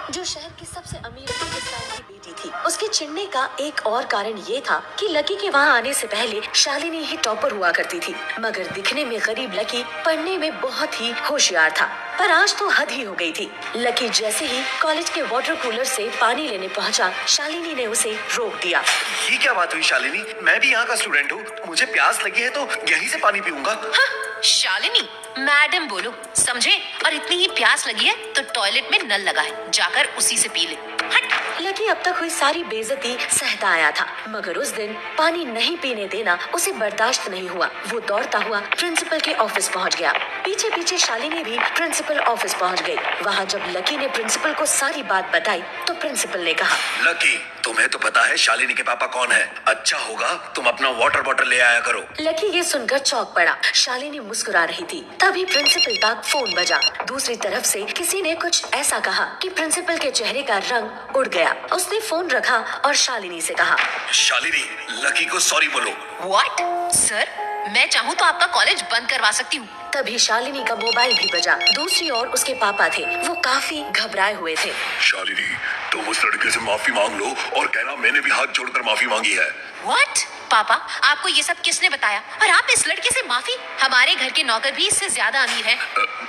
जो शहर की सबसे अमीर बिजनेसमैन की बेटी थी। उसके चिढ़ने का एक और कारण ये था कि लकी के वहाँ आने से पहले शालिनी ही टॉपर हुआ करती थी, मगर दिखने में गरीब लकी पढ़ने में बहुत ही होशियार था। पर आज तो हद ही हो गई थी। लकी जैसे ही कॉलेज के वाटर कूलर से पानी लेने पहुंचा, शालिनी ने उसे रोक दिया। ये क्या बात हुई शालिनी? मैं भी यहाँ का स्टूडेंट हूँ, मुझे प्यास लगी है तो यहीं से पानी पीऊंगा। हाँ, शालिनी मैडम बोलो, समझे? और इतनी ही प्यास लगी है तो टॉयलेट में नल लगा है, जाकर उसी से पी ले। हट। लकी अब तक हुई सारी बेइज्जती सहता आया था, मगर उस दिन पानी नहीं पीने देना उसे बर्दाश्त नहीं हुआ। वो दौड़ता हुआ प्रिंसिपल के ऑफिस पहुंच गया। पीछे पीछे शालिनी भी प्रिंसिपल ऑफिस पहुंच गई। वहां जब लकी ने प्रिंसिपल को सारी बात बताई तो प्रिंसिपल ने कहा, लकी, तुम्हें तो पता है शालिनी के पापा कौन है। अच्छा होगा तुम अपना वाटर बॉटल ले आया करो। लकी ये सुनकर चौंक पड़ा। शालिनी मुस्कुरा रही थी, तभी प्रिंसिपल का फोन बजा। दूसरी तरफ से किसी ने कुछ ऐसा कहा कि प्रिंसिपल के चेहरे का रंग उड़ गया। उसने फोन रखा और शालिनी से कहा, शालिनी, लकी को सॉरी बोलो। व्हाट? सर, मैं चाहूँ तो आपका कॉलेज बंद करवा सकती हूँ। तभी शालिनी का मोबाइल भी बजा। दूसरी ओर उसके पापा थे, वो काफी घबराए हुए थे। शालिनी, तुम उस लड़के से माफी मांग लो और कहना मैंने भी हाथ जोड़कर माफी मांगी है। व्हाट? पापा, आपको ये सब किसने बताया? और आप इस लड़के से माफी? हमारे घर के नौकर भी इससे ज्यादा अमीर हैं।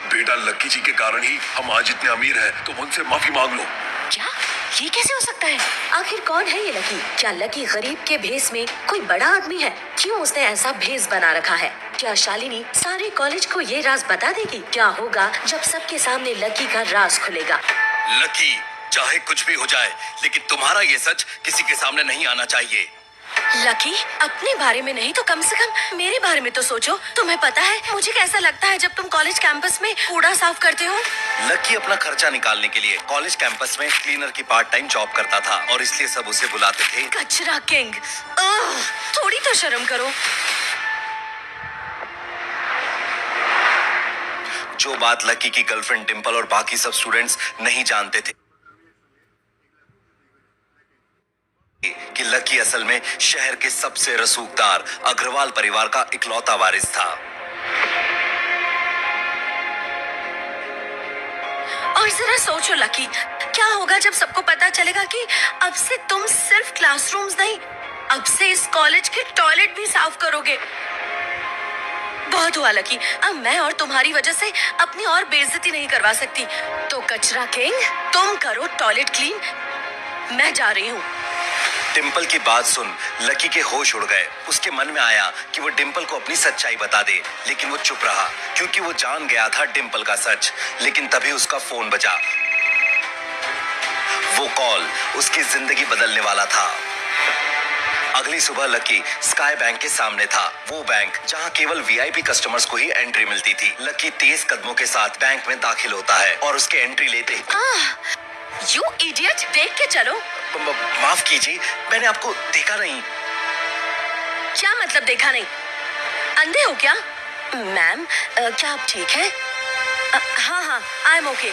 बेटा, लकी जी के कारण ही हम आज इतने अमीर हैं, तुम उनसे माफी मांग लो। क्या? ये कैसे हो सकता है? आखिर कौन है ये लकी? क्या लकी गरीब के भेस में कोई बड़ा आदमी है? क्यों उसने ऐसा भेस बना रखा है? क्या शालिनी सारे कॉलेज को ये राज बता देगी? क्या होगा जब सबके सामने लकी का राज खुलेगा? लकी, चाहे कुछ भी हो जाए, लेकिन तुम्हारा ये सच किसी के सामने नहीं आना चाहिए। लकी, अपने बारे में नहीं तो कम से कम मेरे बारे में तो सोचो। तुम्हें पता है मुझे कैसा लगता है जब तुम कॉलेज कैंपस में कूड़ा साफ करते हो? लकी अपना खर्चा निकालने के लिए कॉलेज कैंपस में क्लीनर की पार्ट टाइम जॉब करता था और इसलिए सब उसे बुलाते थे कचरा किंग। थोड़ी तो शर्म करो। जो बात लकी की गर्लफ्रेंड डिंपल और बाकी सब स्टूडेंट्स नहीं जानते थे कि लकी असल में शहर के सबसे रसूखदार अग्रवाल परिवार का इकलौता वारिस था। और जरा सोचो लकी, क्या होगा जब सबको पता चलेगा कि अब से तुम सिर्फ क्लासरूम्स नहीं, अब से इस कॉलेज के टॉयलेट भी साफ करोगे। बहुत हुआ लकी, अब मैं और तुम्हारी वजह से अपनी और बेइज्जती नहीं करवा सकती। तो कचरा किंग, तुम करो टॉयलेट क्लीन, मैं जा रही हूँ। डिंपल की बात सुन लकी के होश उड़ गए। उसके मन में आया कि वो डिंपल को अपनी सच्चाई बता दे, लेकिन वो चुप रहा क्योंकि वो जान गया था डिंपल का सच। लेकिन तभी उसका फोन बजा। वो कॉल उसकी जिंदगी बदलने वाला था। अगली सुबह लकी स्काई बैंक के सामने था, वो बैंक जहां केवल वीआईपी कस्टमर्स को ही एंट्री मिलती थी। लकी तेज कदमों के साथ बैंक में दाखिल होता है और उसके एंट्री लेते ही, यू इडियट, देख के चलो। माफ कीजिए, मैंने आपको देखा नहीं। क्या मतलब देखा नहीं? अंधे हो क्या? मैम, क्या आप ठीक हैं? हाँ, आई एम ओके।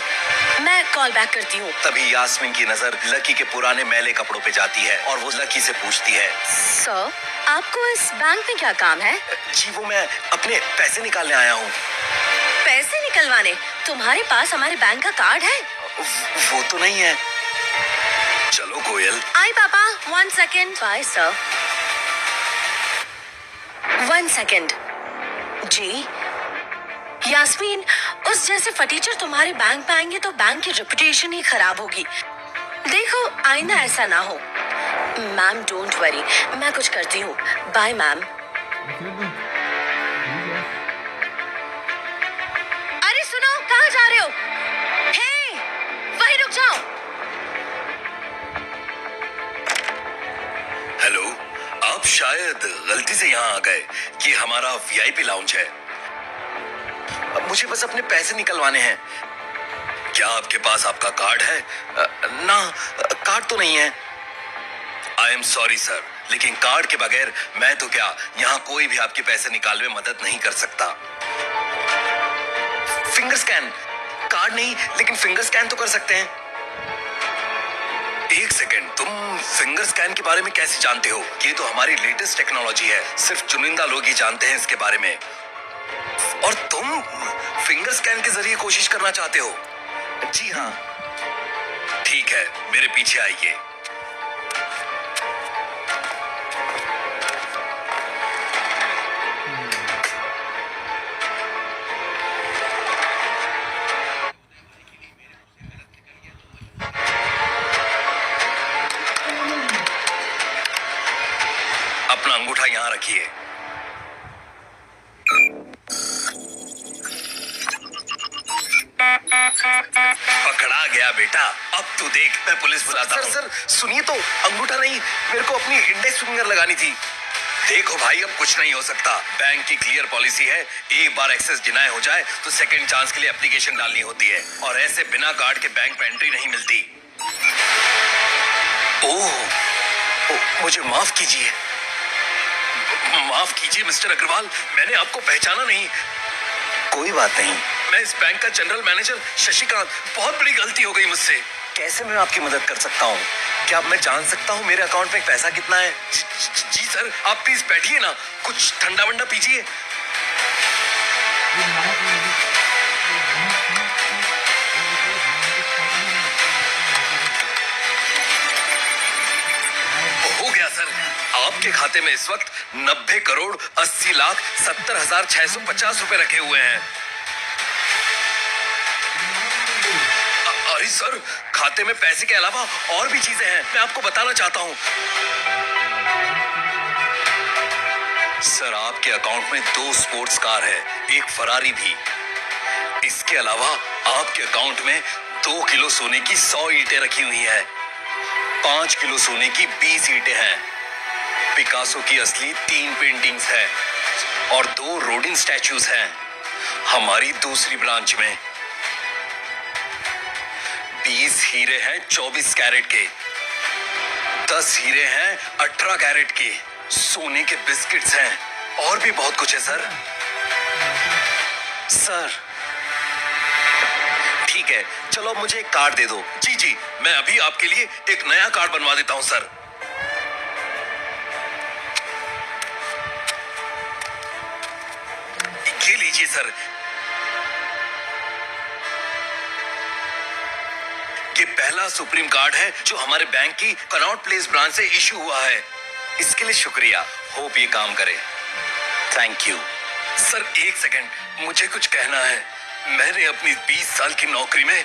मैं कॉल बैक करती हूँ। तभी यास्मीन की नजर लकी के पुराने मैले कपड़ों पे जाती है और वो लकी से पूछती है, सर, आपको इस बैंक में क्या काम है? जी वो मैं अपने पैसे निकालने आया हूँ। पैसे निकलवाने? तुम्हारे पास हमारे बैंक का कार्ड है? वो तो नहीं है। चलो कोयल। आई पापा, 1 सेकेंड। Bye sir. 1 सेकेंड। जी यास्मीन, उस जैसे फटीचर तुम्हारे बैंक में आएंगे तो बैंक की रेपुटेशन ही खराब होगी। देखो आइंदा ऐसा ना हो। मैम डोंट वरी, मैं कुछ करती हूँ। Bye ma'am. अरे सुनो, कहाँ जा रहे हो? हे, वहीं रुक जाओ। हेलो, आप शायद गलती से यहाँ आ गए। ये हमारा वीआईपी लाउंज है। अब मुझे बस अपने पैसे निकलवाने हैं। क्या आपके पास आपका कार्ड है? ना, कार्ड तो नहीं है। आई एम सॉरी सर, लेकिन कार्ड के बगैर मैं तो क्या यहाँ कोई भी आपके पैसे निकालने में मदद नहीं कर सकता। Finger scan? कार्ड नहीं, लेकिन फिंगर स्कैन तो कर सकते हैं। एक सेकेंड, तुम फिंगर स्कैन के बारे में कैसे जानते हो? ये तो हमारी लेटेस्ट टेक्नोलॉजी है, सिर्फ चुनिंदा लोग ही जानते हैं इसके बारे में। और तुम फिंगर स्कैन के जरिए कोशिश करना चाहते हो? जी हाँ। ठीक ठीक है, मेरे पीछे आइए। अपना अंगूठा यहां रखिए। पकड़ा गया बेटा। अब तू देख, मैं पुलिस बुलाता हूं। सर सुनिए तो, अंगूठा नहीं, मेरे को अपनी इंडेक्स फिंगर लगानी थी। देखो भाई, अब कुछ नहीं हो सकता। बैंक की क्लियर पॉलिसी है, एक बार एक्सेस डिनाई हो जाए तो सेकंड चांस के लिए एप्लीकेशन डालनी होती है, और ऐसे बिना कार्ड के बैंक में एंट्री नहीं मिलती। ओह, मुझे माफ कीजिए। माफ कीजिए मिस्टर अग्रवाल, मैंने आपको पहचाना नहीं। कोई बात नहीं, मैं इस बैंक का जनरल मैनेजर शशिकांत। बहुत बड़ी गलती हो गई मुझसे। कैसे मैं आपकी मदद कर सकता हूँ? क्या मैं जान सकता हूँ मेरे अकाउंट में पैसा कितना है? जी सर, आप प्लीज बैठिए ना, कुछ ठंडा वंडा पीजिए। हो गया सर, आपके खाते में इस वक्त 90 करोड़ 80 लाख 70,650 रुपए रखे हुए हैं। अरे सर, खाते में पैसे के अलावा और भी चीजें हैं, मैं आपको बताना चाहता हूं। सर, आपके अकाउंट में 2 स्पोर्ट्स कार है, एक फरारी भी। इसके अलावा आपके अकाउंट में 2 किलो सोने की 100 ईंटें रखी हुई है, 5 किलो सोने की 20 ईंटें हैं, पिकासो की असली 3 पेंटिंग्स हैं और 2 रोडिन स्टैच्यूज हैं हमारी दूसरी ब्रांच में। 20 हीरे हैं 24 कैरेट के, 10 हीरे हैं 18 कैरेट के, सोने के बिस्किट्स हैं और भी बहुत कुछ है सर। सर ठीक है, चलो मुझे एक कार्ड दे दो। जी जी, मैं अभी आपके लिए एक नया कार्ड बनवा देता हूं सर। ये लीजिए सर, ये पहला सुप्रीम कार्ड है जो हमारे बैंक की कनॉट प्लेस ब्रांच से इश्यू हुआ है। इसके लिए शुक्रिया, होप ये काम करे। Thank you sir. एक सेकंड, मुझे कुछ कहना है। मैंने अपनी 20 साल की नौकरी में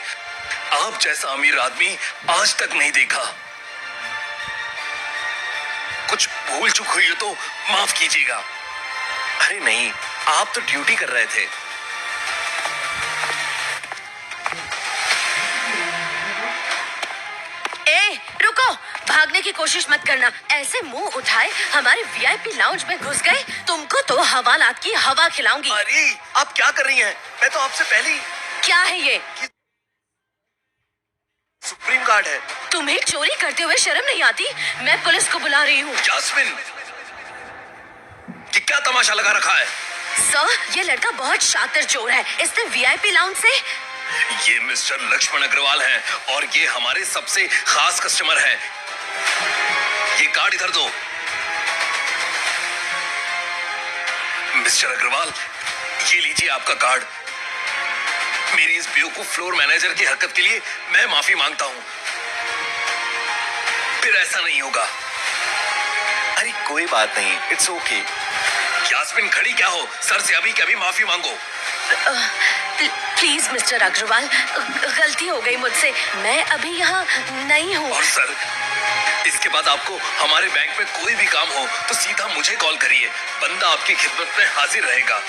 आप जैसा अमीर आदमी आज तक नहीं देखा। कुछ भूल चूक हुई हो तो माफ कीजिएगा। अरे नहीं, आप तो ड्यूटी कर रहे थे। रुको, भागने की कोशिश मत करना। ऐसे मुंह उठाए हमारे वीआईपी लाउंज में घुस गए, तुमको तो हवालात की हवा खिलाऊंगी। अरे आप क्या कर रही हैं? मैं तो आपसे पहले ही। क्या है ये? सुप्रीम कार्ड है। तुम्हें चोरी करते हुए शर्म नहीं आती? मैं पुलिस को बुला रही हूँ। जास्मिन, ये क्या तमाशा लगा रखा है? सर, ये लड़का बहुत शातिर चोर है। इसने वीआईपी लाउंज से ये मिस्टर लक्ष्मण अग्रवाल हैं और ये हमारे सबसे खास कस्टमर हैं। ये कार्ड इधर दो। मिस्टर अग्रवाल, ये लीजिए आपका कार्ड। मेरी इस बेवकूफ फ्लोर मैनेजर की हरकत के लिए मैं माफी मांगता हूं। फिर ऐसा नहीं होगा। अरे कोई बात नहीं, इट्स ओके। यास्मिन, खड़ी क्या हो? सर से अभी के अभी माफी मांगो। प्लीज मिस्टर अग्रवाल, गलती हो गई मुझसे। मैं अभी यहाँ नहीं हूँ। और सर, इसके बाद आपको हमारे बैंक में कोई भी काम हो तो सीधा मुझे कॉल करिए। बंदा आपकी खिदमत में हाजिर रहेगा।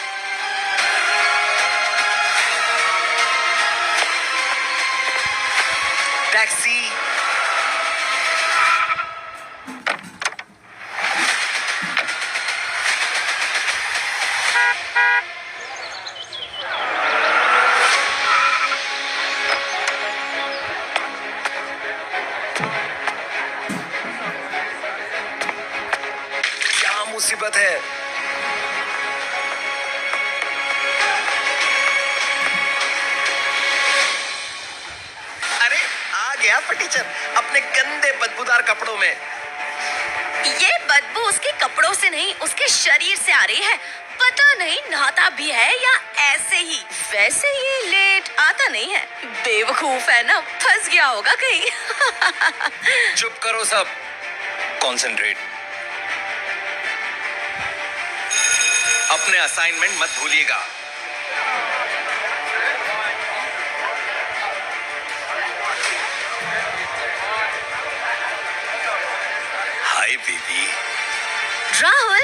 टैक्सी। क्या मुसीबत है? अरे आ गया टीचर अपने गंदे बदबूदार कपड़ों में। ये बदबू उसके कपड़ों से नहीं, उसके शरीर से आ रही है। पता नहीं नहाता भी है या ऐसे ही। वैसे ये लेट आता नहीं है। बेवकूफ है ना, फंस गया होगा कहीं। चुप करो सब, कॉन्सेंट्रेट। अपने असाइनमेंट मत भूलिएगा। Hi baby. राहुल,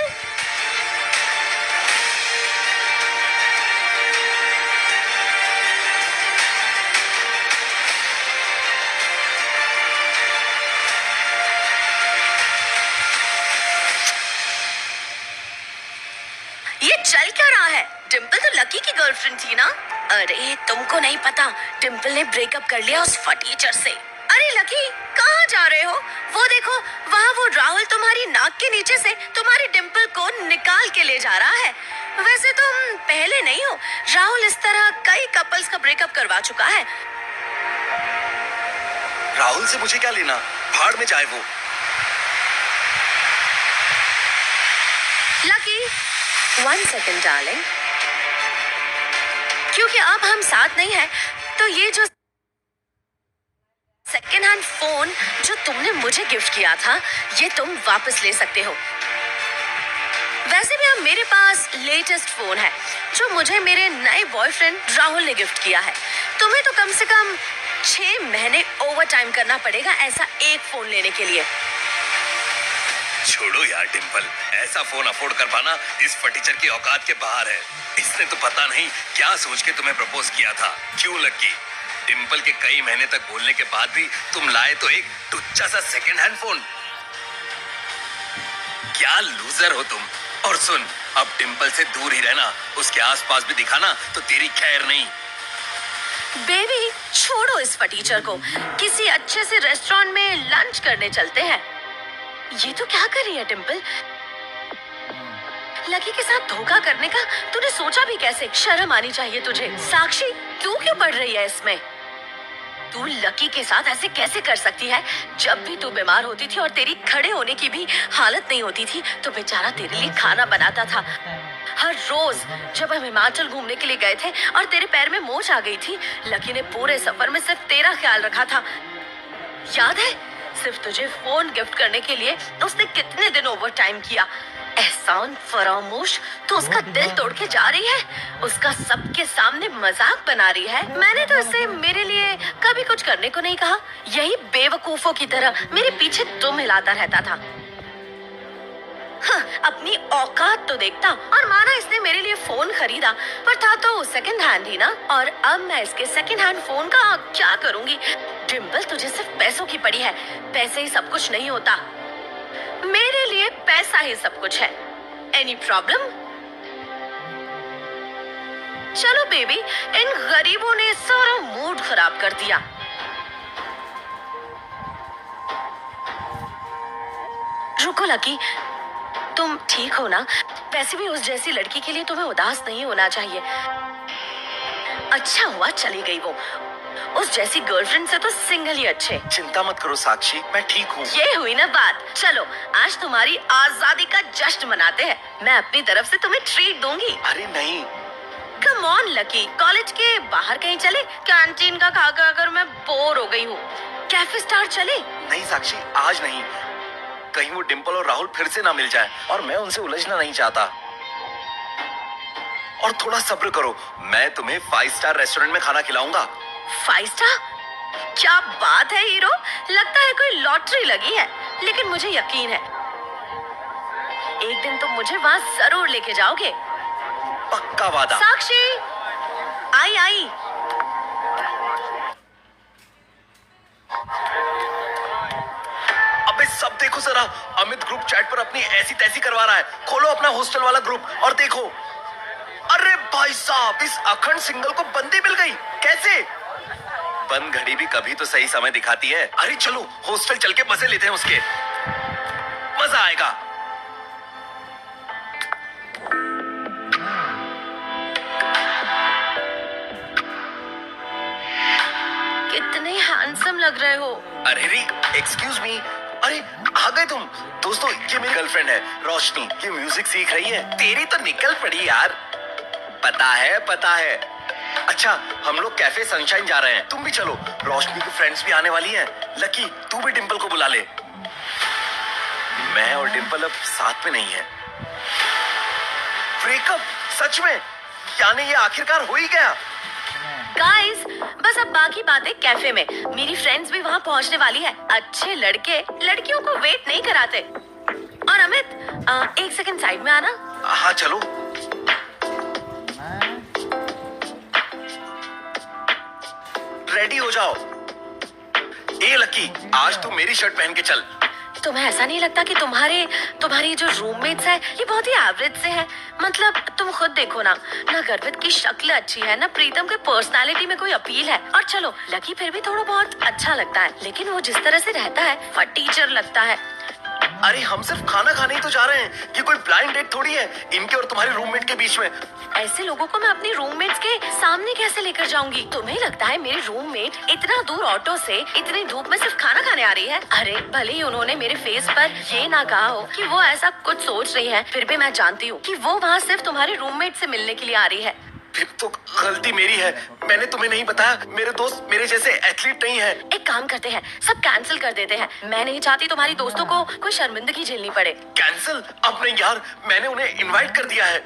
ये चल क्या रहा है? डिम्पल तो लकी की गर्लफ्रेंड थी ना? अरे तुमको नहीं पता, डिम्पल ने ब्रेकअप कर लिया उस फटीचर से। अरे लकी, कहाँ जा रहे हो? वो देखो, वहाँ वो राहुल तुम्हारी नाक के नीचे से तुम्हारी डिम्पल को निकाल के ले जा रहा है। वैसे तुम पहले नहीं हो, राहुल इस तरह कई कपल्स का ब्रेकअप करवा चुका है। राहुल से मुझे क्या लेना, भाड़ में जाए वो। Lucky, 1 second darling. क्योंकि अब हम साथ नहीं हैं, तो ये जो सेकेंड हैंड फोन जो तुमने मुझे गिफ्ट किया था, ये तुम वापस ले सकते हो। वैसे भी अब मेरे पास लेटेस्ट फोन है जो मुझे मेरे नए बॉयफ्रेंड राहुल ने गिफ्ट किया है। तुम्हें तो कम से कम 6 महीने ओवर टाइम करना पड़ेगा ऐसा एक फोन लेने के लिए। छोड़ो यार डिम्पल, ऐसा फोन अफोर्ड कर पाना इस फटीचर की औकात के बाहर है। इसने तो पता नहीं क्या सोच के तुम्हें प्रपोज किया था। क्यों लकी? डिम्पल के कई महीने तक बोलने के बाद भी तुम लाए तो एक टुच्चा सा सेकंड हैंड फोन। क्या लूजर हो तुम। और सुन, अब डिम्पल से दूर ही रहना, उसके आसपास भी दिखाना तो तेरी खैर नहीं। बेबी, छोड़ो इस फटीचर को, किसी अच्छे से रेस्टोरेंट में लंच करने चलते हैं। ये तो क्या कर रही है डिम्पल? लकी के साथ धोखा करने का तूने सोचा भी कैसे? शर्म आनी चाहिए तुझे। साक्षी, तू क्यों पढ़ रही है इसमें? तू लकी के साथ ऐसे कैसे कर सकती है? जब भी तू बीमार होती थी और तेरी खड़े होने की भी हालत नहीं होती थी तो बेचारा तेरे लिए खाना बनाता था। हर रोज जब हम हिमाचल घूमने के लिए गए थे और तेरे पैर में मोच आ गई थी, लकी ने पूरे सफर में सिर्फ तेरा ख्याल रखा था। याद है? सिर्फ तुझे फोन गिफ्ट करने के लिए उसने कितने दिन ओवर टाइम किया। एहसान फरामोश तो उसका दिल तोड़ के जा रही है, उसका सबके सामने मजाक बना रही है। मैंने तो इसे मेरे लिए कभी कुछ करने को नहीं कहा, यही बेवकूफों की तरह मेरे पीछे दुम हिलाता रहता था। हाँ, अपनी औकात तो देखता। और माना इसने मेरे लिए फोन खरीदा, पर था तो सेकंड हैंड ही ना। और अब मैं इसके सेकंड हैंड फोन का क्या करूंगी? डिम्पल, तुझे सिर्फ पैसों की पड़ी है। पैसे ही सब कुछ नहीं होता। मेरे लिए पैसा ही सब कुछ है। Any problem? चलो बेबी, इन गरीबों ने सारा मूड खराब कर दिया। रुको लकी, तुम ठीक हो ना? वैसे भी उस जैसी लड़की के लिए तुम्हें उदास नहीं होना चाहिए। अच्छा हुआ चली गई वो। उस जैसी गर्लफ्रेंड से तो सिंगल ही अच्छे। चिंता मत करो साक्षी, मैं ठीक हूँ। ये हुई ना बात। चलो आज तुम्हारी आजादी का जश्न मनाते हैं। मैं अपनी तरफ से तुम्हें ट्रीट दूंगी। अरे नहीं। कम ऑन लकी, कॉलेज के बाहर कहीं चले? कैंटीन का खा कर मैं बोर हो गई हूँ। कैफे स्टार चले? नहीं साक्षी, आज नहीं। कहीं वो डिम्पल और राहुल फिर से ना मिल जाए और मैं उनसे उलझना नहीं चाहता। और थोड़ा सब्र करो, मैं तुम्हें 5 स्टार रेस्टोरेंट में खाना खिलाऊंगा। 5 स्टार? क्या बात है हीरो, लगता है कोई लॉटरी लगी है। लेकिन मुझे यकीन है एक दिन तुम मुझे वहां जरूर लेके जाओगे। पक्का वादा। साक्षी, आई आई। अबे सब देखो जरा, अमित ग्रुप चैट पर अपनी ऐसी तैसी करवा रहा है। खोलो अपना हॉस्टल वाला ग्रुप और देखो। अरे भाई साहब, इस अखंड सिंगल को बंदी मिल गई। कैसे? बंद घड़ी भी कभी तो सही समय दिखाती है। अरे चलो हॉस्टल चल के मजे लेते हैं उसके, मजा आएगा। कितने हैंडसम लग रहे हो। अरे री, एक्सक्यूज मी, अरे आ गए तुम। दोस्तों ये मेरी गर्लफ्रेंड है रोशनी, ये म्यूजिक सीख रही है। तेरी तो निकल पड़ी यार। पता है। अच्छा हम लोग कैफे सनशाइन जा रहे हैं, तुम भी चलो। रोशनी की फ्रेंड्स भी आने वाली हैं। लकी तू भी डिंपल को बुला ले। मैं और डिंपल अब साथ में नहीं है। ब्रेकअप? सच में? यानी ये आखिरकार हो ही गया। गाइस बस अब बाकी बातें कैफे में। मेरी फ्रेंड्स भी वहाँ पहुँचने वाली है। अच्छे लड़के लड़कियों को वेट नहीं कराते। और अमित एक सेकंड साइड में आना। हाँ चलो। रेडी हो जाओ। ए लकी आज तू मेरी शर्ट पहन के चल। तुम्हें ऐसा नहीं लगता कि तुम्हारी जो रूममेट्स है ये बहुत ही एवरेज से है? मतलब तुम खुद देखो ना गर्वित की शक्ल अच्छी है, ना प्रीतम के पर्सनालिटी में कोई अपील है। और चलो लकी फिर भी थोड़ा बहुत अच्छा लगता है, लेकिन वो जिस तरह से रहता है वो टीचर लगता है। अरे हम सिर्फ खाना खाने ही तो जा रहे हैं, ये कोई ब्लाइंड डेट थोड़ी है इनके और तुम्हारे रूममेट के बीच में। ऐसे लोगों को मैं अपनी रूममेट्स के सामने कैसे लेकर जाऊंगी? तुम्हें लगता है मेरी रूममेट इतना दूर ऑटो से इतनी धूप में सिर्फ खाना खाने आ रही है? अरे भले ही उन्होंने मेरे फेस पर ये ना कहा हो कि वो ऐसा कुछ सोच रही है, फिर भी मैं जानती हूँ कि वो वहाँ सिर्फ तुम्हारे रूममेट से मिलने के लिए आ रही है। फिर तो गलती मेरी है, मैंने तुम्हें नहीं बताया मेरे दोस्त मेरे जैसे एथलीट नहीं है। एक काम करते हैं, सब कैंसिल कर देते हैं। मैं नहीं चाहती तुम्हारी दोस्तों को कोई शर्मिंदगी झेलनी पड़े। कैंसिल? अब नहीं यार, मैंने उन्हें इनवाइट कर दिया है।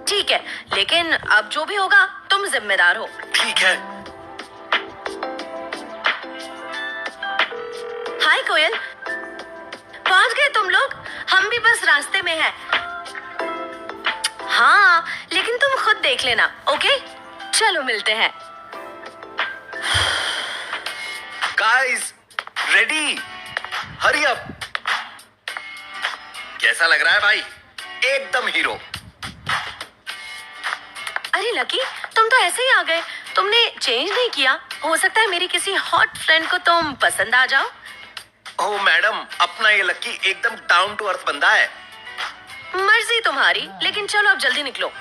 ठीक है, लेकिन अब जो भी होगा तुम जिम्मेदार हो। ठीक है। हाय कोयल, पहुंच गए तुम लोग? हम भी बस रास्ते में हैं। हाँ लेकिन तुम खुद देख लेना, ओके? चलो मिलते हैं। Guys ready, hurry up. कैसा लग रहा है भाई? एकदम हीरो। अरे लकी तुम तो ऐसे ही आ गए, तुमने चेंज नहीं किया। हो सकता है मेरी किसी हॉट फ्रेंड को तुम पसंद आ जाओ। ओह मैडम, अपना ये लकी एकदम डाउन टू अर्थ बंदा है। मर्जी तुम्हारी, लेकिन चलो अब जल्दी निकलो।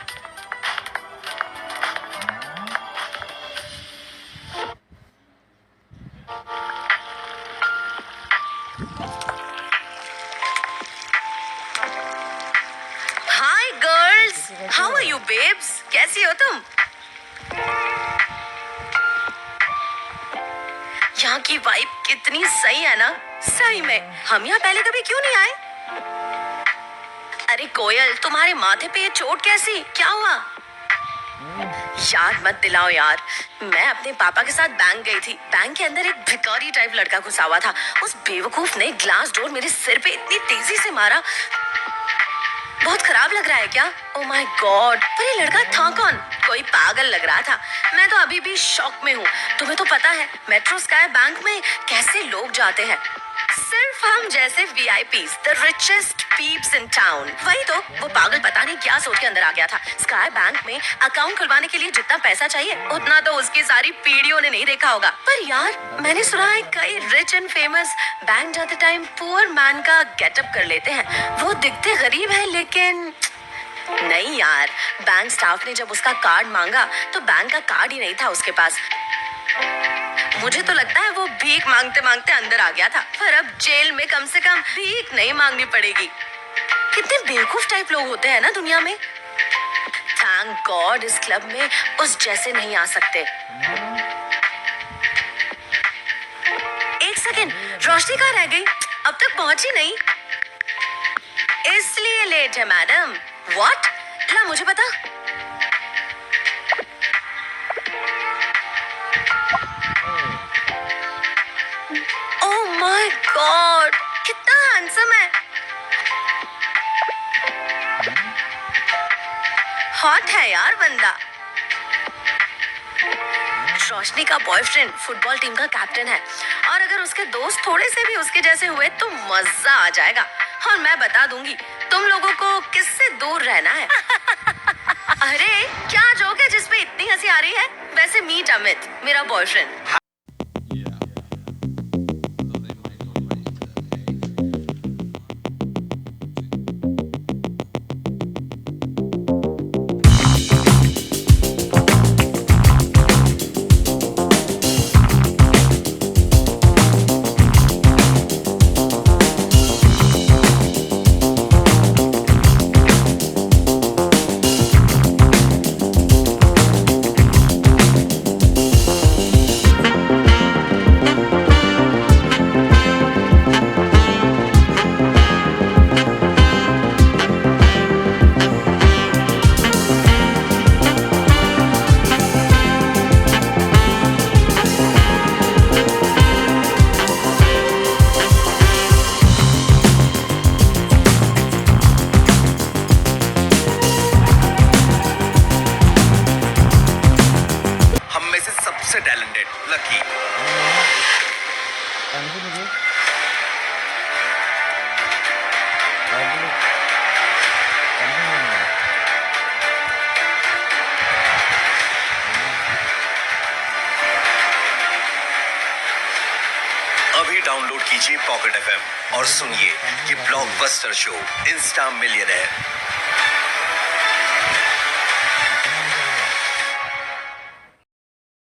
Hi girls, how are you babes? कैसी हो तुम? यहाँ की वाइब कितनी सही है ना। सही में हम यहाँ पहले कभी क्यों नहीं आए? अरे कोयल, तुम्हारे माथे पे ये चोट कैसी? क्या हुआ? याद मत दिलाओ यार। मैं अपने पापा के साथ बैंक गई थी। बैंक के अंदर एक भिखारी टाइप लड़का घुसा हुआ था। उस बेवकूफ ने ग्लास डोर मेरे सिर पे इतनी तेजी से मारा। बहुत खराब लग रहा है क्या? ओह माय गॉड, पर ये लड़का था कौन? कोई पागल लग रहा था। मैं तो अभी भी शॉक में हूँ। तुम्हें तो पता है मेट्रो स्काई बैंक में कैसे लोग जाते हैं, सिर्फ हम जैसे VIPs, the richest peeps in town। वही तो, वो पागल पता नहीं क्या सोच के अंदर आ गया था। स्काई बैंक में अकाउंट खुलवाने के लिए जितना पैसा चाहिए उतना तो उसकी सारी पीढ़ियों ने नहीं देखा होगा। पर यार मैंने सुना है कई रिच एंड फेमस बैंक जाते टाइम पुअर मैन का गेटअप कर लेते हैं। वो दिखते गरीब है लेकिन नहीं यार। बैंक स्टाफ ने जब उसका कार्ड मांगा तो बैंक का कार्ड ही नहीं था उसके पास। मुझे तो लगता है वो भीख मांगते मांगते अंदर आ गया था। पर अब जेल में कम से कम भीख नहीं मांगनी पड़ेगी। कितने बेवकूफ टाइप लोग होते हैं ना दुनिया में। थैंक गॉड इस क्लब में उस जैसे नहीं आ सकते। एक सेकेंड, रोशनी कहाँ रह गई? अब तक पहुंची नहीं, इसलिए लेट है मैडम। व्हाट? ला मुझे पता। ओह माय गॉड, कितना हैंडसम है। हॉट है यार बंदा। रोशनी का बॉयफ्रेंड फुटबॉल टीम का कैप्टन है, और अगर उसके दोस्त थोड़े से भी उसके जैसे हुए तो मजा आ जाएगा। और मैं बता दूंगी तुम लोगों को किससे दूर रहना है। अरे क्या जोक है जिसपे इतनी हंसी आ रही है? वैसे मीट अमित, मेरा बॉयफ्रेंड। लकी। Langsung aja. अभी डाउनलोड कीजिए पॉकेट एफएम और सुनिए ये ब्लॉकबस्टर शो इंस्टा मिलियनेयर।